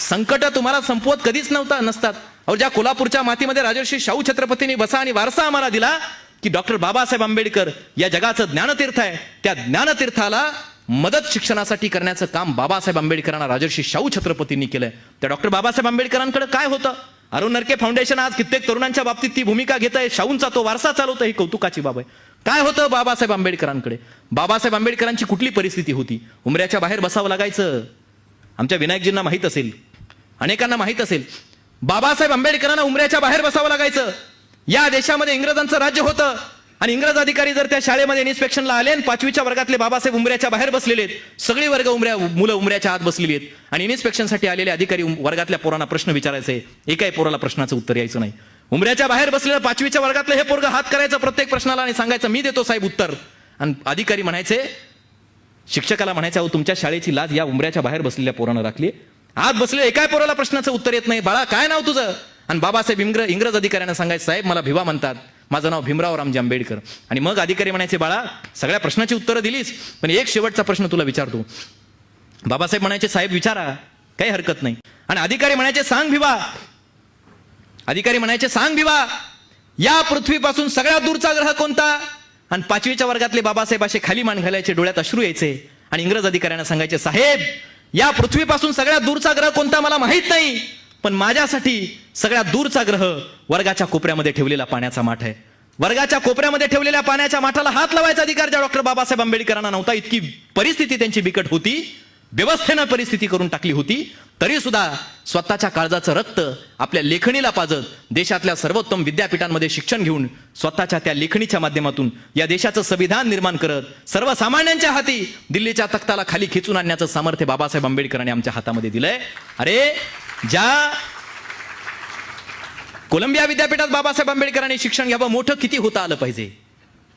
संकट तुम्हाला संपवत कधीच नसतात. अहो, ज्या कोल्हापूरच्या मातीमध्ये राजर्षी शाहू छत्रपतींनी बसा आणि वारसा आम्हाला दिला की डॉक्टर बाबासाहेब आंबेडकर या जगाचं ज्ञानतीर्थ आहे, त्या ज्ञानतीर्थाला मदत शिक्षणासाठी करण्याचं काम बाबासाहेब आंबेडकरांना राजर्षी शाहू छत्रपतींनी केलंय. त्या डॉक्टर बाबासाहेब आंबेडकरांकडे काय होतं? अरुण नरके फाउंडेशन आज कित्येक तरुणांच्या बाबतीत ती भूमिका घेत आहे, शाहूंचा तो वारसा चालवतं, ही कौतुकाची बाब आहे. काय होतं बाबासाहेब आंबेडकरांकडे? बाबासाहेब आंबेडकरांची कुठली परिस्थिती होती? उमऱ्याच्या बाहेर बसावं लागायचं. आमच्या विनायकजींना माहित असेल, अनेकांना माहित असेल, बाबासाहेब आंबेडकरांना उमऱ्याच्या बाहेर बसावं लागायचं. या देशामध्ये इंग्रजांचं राज्य होतं आणि इंग्रज अधिकारी जर त्या शाळेमध्ये इन्स्पेक्शनला आले आणि 5वीच्या वर्गातले बाबासाहेब उमऱ्याच्या बाहेर बसलेले आहेत, सगळी वर्ग मुलं उमऱ्याच्या आत बसलेली आहेत आणि इन्स्पेक्शनसाठी आलेले अधिकारी वर्गातल्या पोरांना प्रश्न विचारायचे, एकाही पोराला प्रश्नाचं उत्तर यायचं नाही. उमऱ्याच्या बाहेर बसलेलं 5वीच्या वर्गातलं हे पोरग हात करायचं प्रत्येक प्रश्नाला आणि सांगायचं मी देतो साहेब उत्तर. आणि अधिकारी म्हणायचे, शिक्षकाला म्हणायचं, अहो तुमच्या शाळेची लाज या उमऱ्याच्या बाहेर बसलेल्या पोरानं राखली, आत बसले एकाही पोराला प्रश्नाचं उत्तर येत नाही, बाळा काय नाव तुझं? आणि बाबासाहेब इंग्रज अधिकाऱ्यांना सांगायचं, साहेब मला भिवा म्हणतात, माझं नाव भीमराव रामजी आंबेडकर. आणि मग अधिकारी म्हणायचे, बाळा सगळ्या प्रश्नाची उत्तरं दिलीस, पण एक शेवटचा प्रश्न तुला विचारतो. बाबासाहेब म्हणायचे, साहेब विचारा, काही हरकत नाही. आणि अधिकारी म्हणायचे, सांग भिवा. अधिकारी म्हणायचे, सांग भिवा, या पृथ्वीपासून सगळ्यात दूरचा ग्रह कोणता? आणि 5वीच्या वर्गातले बाबासाहेब असे खाली मान घालायचे, डोळ्यात अश्रू यायचे आणि इंग्रज अधिकाऱ्यांना सांगायचे, साहेब या पृथ्वीपासून सगळ्यात दूरचा ग्रह कोणता मला माहित नाही, पण माझ्यासाठी सगळ्यात दूरचा ग्रह वर्गाच्या कोपऱ्यामध्ये ठेवलेला पाण्याचा माठ आहे. वर्गाच्या कोपऱ्यामध्ये ठेवलेल्या पाण्याच्या माठाला हात लावायचा अधिकार ज्या डॉक्टर बाबासाहेब आंबेडकरांना नव्हता. इतकी परिस्थिती त्यांची बिकट होती, व्यवस्थेनं परिस्थिती करून टाकली होती, तरी सुद्धा स्वतःच्या काळजाचं रक्त आपल्या लेखणीला पाजत देशातल्या सर्वोत्तम विद्यापीठांमध्ये शिक्षण घेऊन स्वतःच्या त्या लेखणीच्या माध्यमातून या देशाचं संविधान निर्माण करत सर्वसामान्यांच्या हाती दिल्लीच्या तख्ताला खाली खेचून आणण्याचं सामर्थ्य बाबासाहेब आंबेडकरांनी आमच्या हातामध्ये दिलंय. अरे ज्या कोलंबिया विद्यापीठात बाबासाहेब आंबेडकरांनी शिक्षण घ्यावं, मोठं किती होता आलं पाहिजे.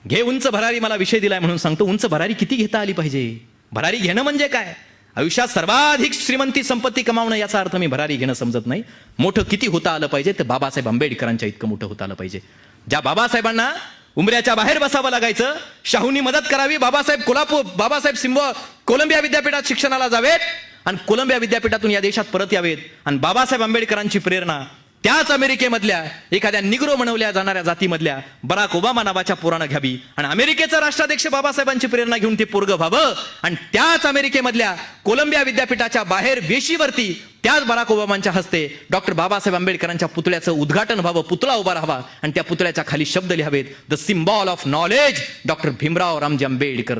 घे उंच भरारी, मला विषय दिलाय म्हणून सांगतो, उंच भरारी किती घेता आली पाहिजे. भरारी घेणं म्हणजे काय? आयुष्यात सर्वाधिक श्रीमंती संपत्ती कमावणं याचा अर्थ मी भरारी घेणं समजत नाही. मोठं किती होता आलं पाहिजे ते बाबासाहेब आंबेडकरांच्या इतकं मोठं होता आलं पाहिजे. ज्या बाबासाहेबांना उमऱ्याच्या बाहेर बसावं लागायचं, शाहूंनी मदत करावी, बाबासाहेब कोलंबिया विद्यापीठात शिक्षणाला जावेत आणि कोलंबिया विद्यापीठातून या देशात परत यावेत. आणि बाबासाहेब आंबेडकरांची प्रेरणा त्याच अमेरिकेमधल्या एखाद्या निग्रो म्हणवल्या जाणाऱ्या जातीमधल्या बराक ओबामा नावाच्या पोरानं घ्यावी आणि अमेरिकेचा राष्ट्राध्यक्ष बाबासाहेबांची प्रेरणा घेऊन ते पोरग व्हावं आणि त्याच अमेरिकेमधल्या कोलंबिया विद्यापीठाच्या बाहेर वेशीवरती त्याच बराक ओबामांच्या हस्ते डॉक्टर बाबासाहेब आंबेडकरांच्या पुतळ्याचं उद्घाटन व्हावं, पुतळा उभा राहावा आणि त्या पुतळ्याच्या खाली शब्द लिहावेत, the symbol of knowledge doctor Bhimrao Ramji Ambedkar.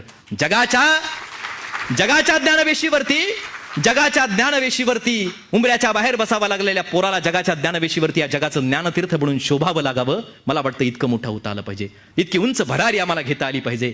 जगाच्या ज्ञानवेशीवरती उमऱ्याच्या बाहेर बसावं लागलेल्या पोराला जगाच्या ज्ञानवेशीवरती या जगाचं ज्ञानतीर्थ बनून शोभावं लागावं. मला वाटतं इतकं मोठं होता आलं पाहिजे, इतकी उंच भरारी आम्हाला घेता आली पाहिजे.